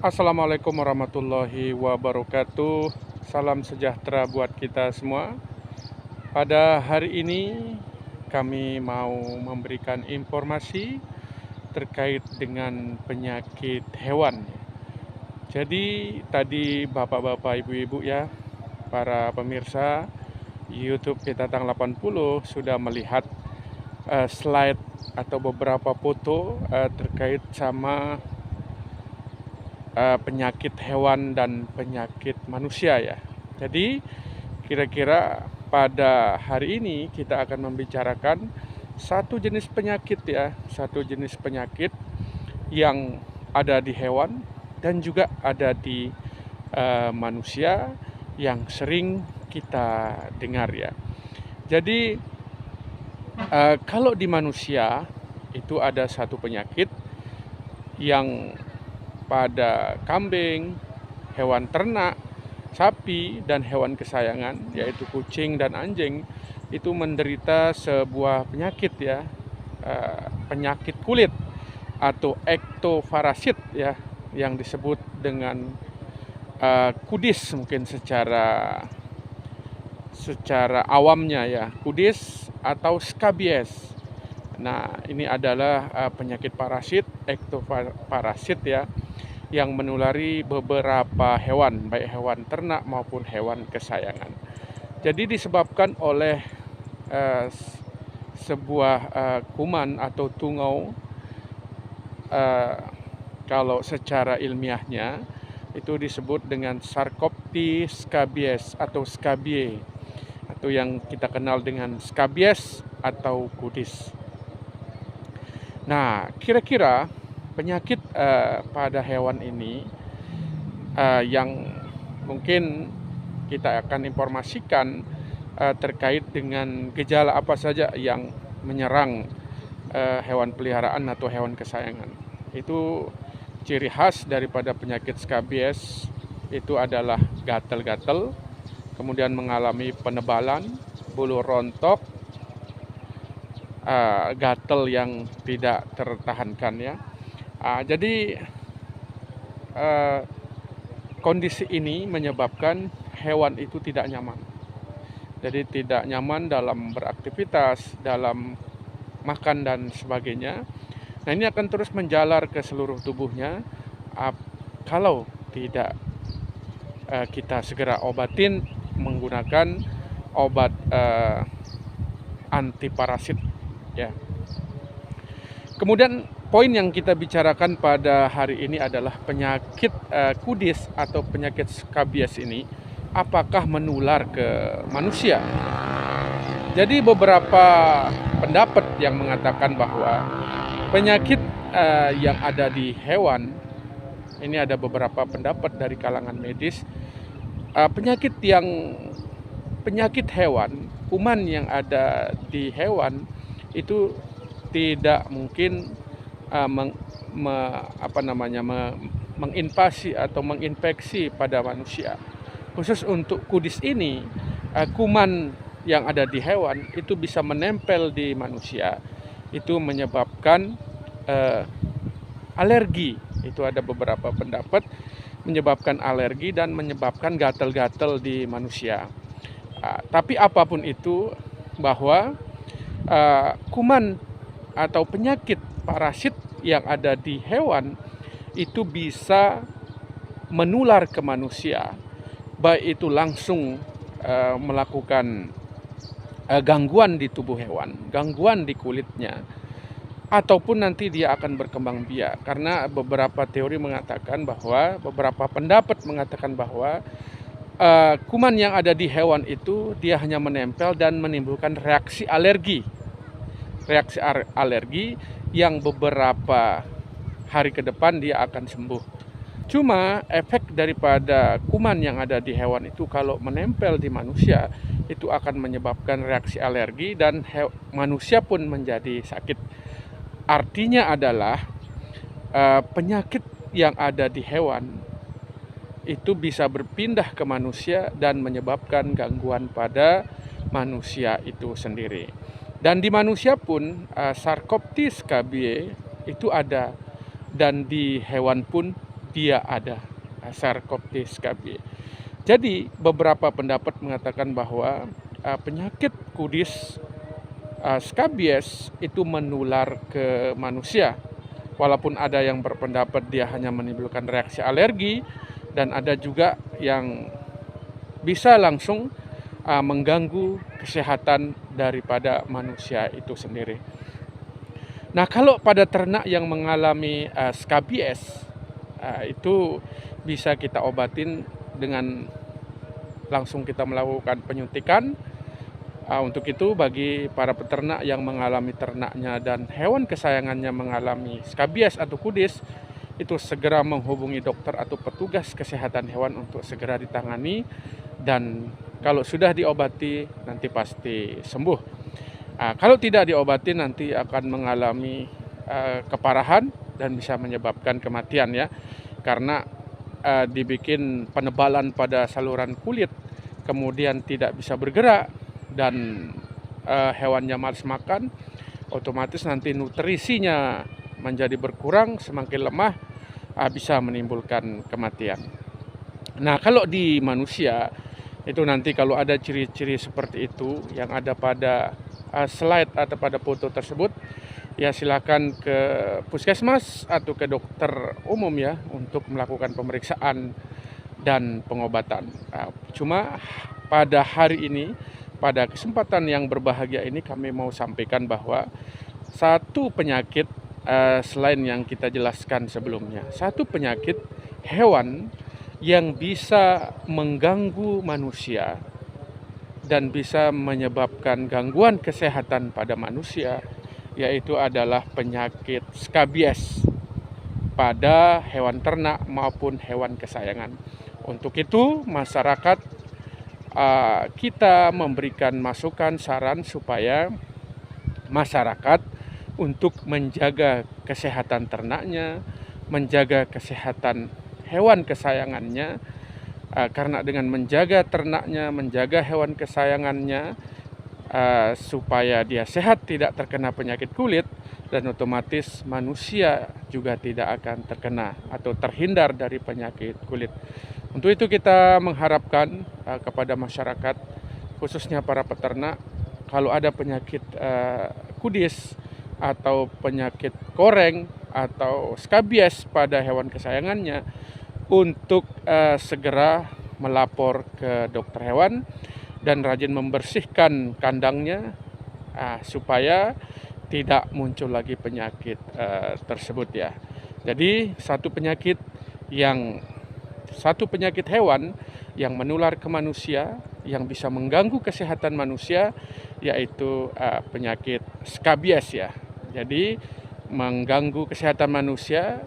Assalamualaikum warahmatullahi wabarakatuh. Salam sejahtera buat kita semua. Pada hari ini kami mau memberikan informasi terkait dengan penyakit hewan. Jadi tadi bapak-bapak, ibu-ibu ya, para pemirsa YouTube Pitatang 80 sudah melihat slide atau beberapa foto terkait sama penyakit hewan dan penyakit manusia ya. Jadi kira-kira pada hari ini kita akan membicarakan satu jenis penyakit ya, satu jenis penyakit yang ada di hewan dan juga ada di manusia yang sering kita dengar ya. Jadi kalau di manusia itu ada satu penyakit yang pada kambing, hewan ternak, sapi, dan hewan kesayangan yaitu kucing dan anjing itu menderita sebuah penyakit ya, penyakit kulit atau ektoparasit ya, yang disebut dengan kudis mungkin secara awamnya ya, kudis atau skabies. Nah, ini adalah penyakit parasit, ektoparasit ya, yang menulari beberapa hewan, baik hewan ternak maupun hewan kesayangan. Jadi disebabkan oleh sebuah kuman atau tungau, kalau secara ilmiahnya itu disebut dengan Sarcoptes scabies atau scabie, atau yang kita kenal dengan skabies atau kudis. Nah, kira-kira penyakit pada hewan ini yang mungkin kita akan informasikan terkait dengan gejala apa saja yang menyerang hewan peliharaan atau hewan kesayangan. Itu ciri khas daripada penyakit skabies itu adalah gatal-gatal, kemudian mengalami penebalan, bulu rontok, gatal yang tidak tertahankan ya. Jadi kondisi ini menyebabkan hewan itu tidak nyaman. Jadi tidak nyaman dalam beraktivitas, dalam makan dan sebagainya. Nah, ini akan terus menjalar ke seluruh tubuhnya kalau tidak kita segera obatin menggunakan obat antiparasit ya. Kemudian poin yang kita bicarakan pada hari ini adalah penyakit kudis atau penyakit skabies ini apakah menular ke manusia. Jadi beberapa pendapat yang mengatakan bahwa penyakit yang ada di hewan, ini ada beberapa pendapat dari kalangan medis, penyakit hewan, kuman yang ada di hewan itu tidak mungkin menginvasi atau menginfeksi pada manusia. Khusus untuk kudis ini, kuman yang ada di hewan itu bisa menempel di manusia, itu menyebabkan alergi. Itu ada beberapa pendapat menyebabkan alergi dan menyebabkan gatal-gatal di manusia. Tapi apapun itu, bahwa kuman atau penyakit parasit yang ada di hewan itu bisa menular ke manusia, baik itu langsung melakukan gangguan di tubuh hewan, gangguan di kulitnya, ataupun nanti dia akan berkembang biak. Karena beberapa teori mengatakan bahwa, beberapa pendapat mengatakan bahwa kuman yang ada di hewan itu dia hanya menempel dan menimbulkan reaksi alergi yang beberapa hari ke depan dia akan sembuh. Cuma efek daripada kuman yang ada di hewan itu kalau menempel di manusia itu akan menyebabkan reaksi alergi dan manusia pun menjadi sakit. Artinya adalah penyakit yang ada di hewan itu bisa berpindah ke manusia dan menyebabkan gangguan pada manusia itu sendiri. Dan di manusia pun Sarcoptes scabies itu ada, dan di hewan pun dia ada Sarcoptes scabiei. Jadi beberapa pendapat mengatakan bahwa penyakit kudis scabies itu menular ke manusia. Walaupun ada yang berpendapat dia hanya menimbulkan reaksi alergi, dan ada juga yang bisa langsung mengganggu kesehatan daripada manusia itu sendiri. Nah, kalau pada ternak yang mengalami scabies, itu bisa kita obatin dengan langsung kita melakukan penyuntikan. Untuk itu bagi para peternak yang mengalami ternaknya dan hewan kesayangannya mengalami scabies atau kudis, itu segera menghubungi dokter atau petugas kesehatan hewan untuk segera ditangani, dan kalau sudah diobati nanti pasti sembuh. Kalau tidak diobati nanti akan mengalami keparahan dan bisa menyebabkan kematian ya, karena dibikin penebalan pada saluran kulit, kemudian tidak bisa bergerak, dan hewannya malas makan, otomatis nanti nutrisinya menjadi berkurang, semakin lemah, bisa menimbulkan kematian. Nah, kalau di manusia itu nanti kalau ada ciri-ciri seperti itu yang ada pada slide atau pada foto tersebut, ya silakan ke puskesmas atau ke dokter umum ya untuk melakukan pemeriksaan dan pengobatan. Cuma pada hari ini, pada kesempatan yang berbahagia ini, kami mau sampaikan bahwa satu penyakit selain yang kita jelaskan sebelumnya, satu penyakit hewan yang bisa mengganggu manusia dan bisa menyebabkan gangguan kesehatan pada manusia, yaitu adalah penyakit scabies pada hewan ternak maupun hewan kesayangan. Untuk itu masyarakat, kita memberikan masukan saran supaya masyarakat untuk menjaga kesehatan ternaknya, menjaga kesehatan hewan kesayangannya, karena dengan menjaga ternaknya, menjaga hewan kesayangannya, supaya dia sehat, tidak terkena penyakit kulit, dan otomatis manusia juga tidak akan terkena atau terhindar dari penyakit kulit. Untuk itu kita mengharapkan kepada masyarakat, khususnya para peternak, kalau ada penyakit kudis atau penyakit koreng atau scabies pada hewan kesayangannya, untuk segera melapor ke dokter hewan dan rajin membersihkan kandangnya supaya tidak muncul lagi penyakit tersebut ya. Jadi satu penyakit hewan yang menular ke manusia, yang bisa mengganggu kesehatan manusia, yaitu penyakit scabies ya. Jadi mengganggu kesehatan manusia,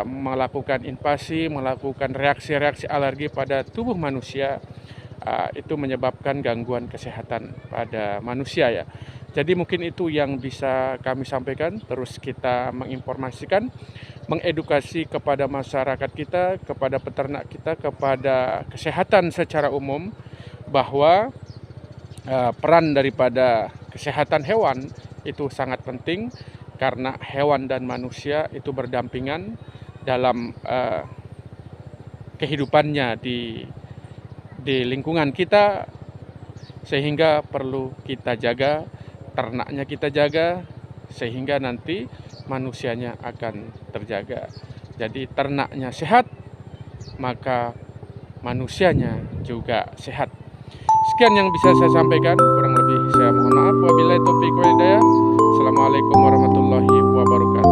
melakukan invasi, melakukan reaksi-reaksi alergi pada tubuh manusia, itu menyebabkan gangguan kesehatan pada manusia ya. Jadi mungkin itu yang bisa kami sampaikan. Terus kita menginformasikan, mengedukasi kepada masyarakat kita, kepada peternak kita, kepada kesehatan secara umum, bahwa peran daripada kesehatan hewan itu sangat penting, karena hewan dan manusia itu berdampingan dalam kehidupannya di lingkungan kita, sehingga perlu kita jaga, ternaknya kita jaga, sehingga nanti manusianya akan terjaga. Jadi ternaknya sehat, maka manusianya juga sehat. Sekian yang bisa saya sampaikan, kurang lebih saya mohon maaf. Wabillahi taufiq wal hidayah. Assalamualaikum warahmatullahi wabarakatuh.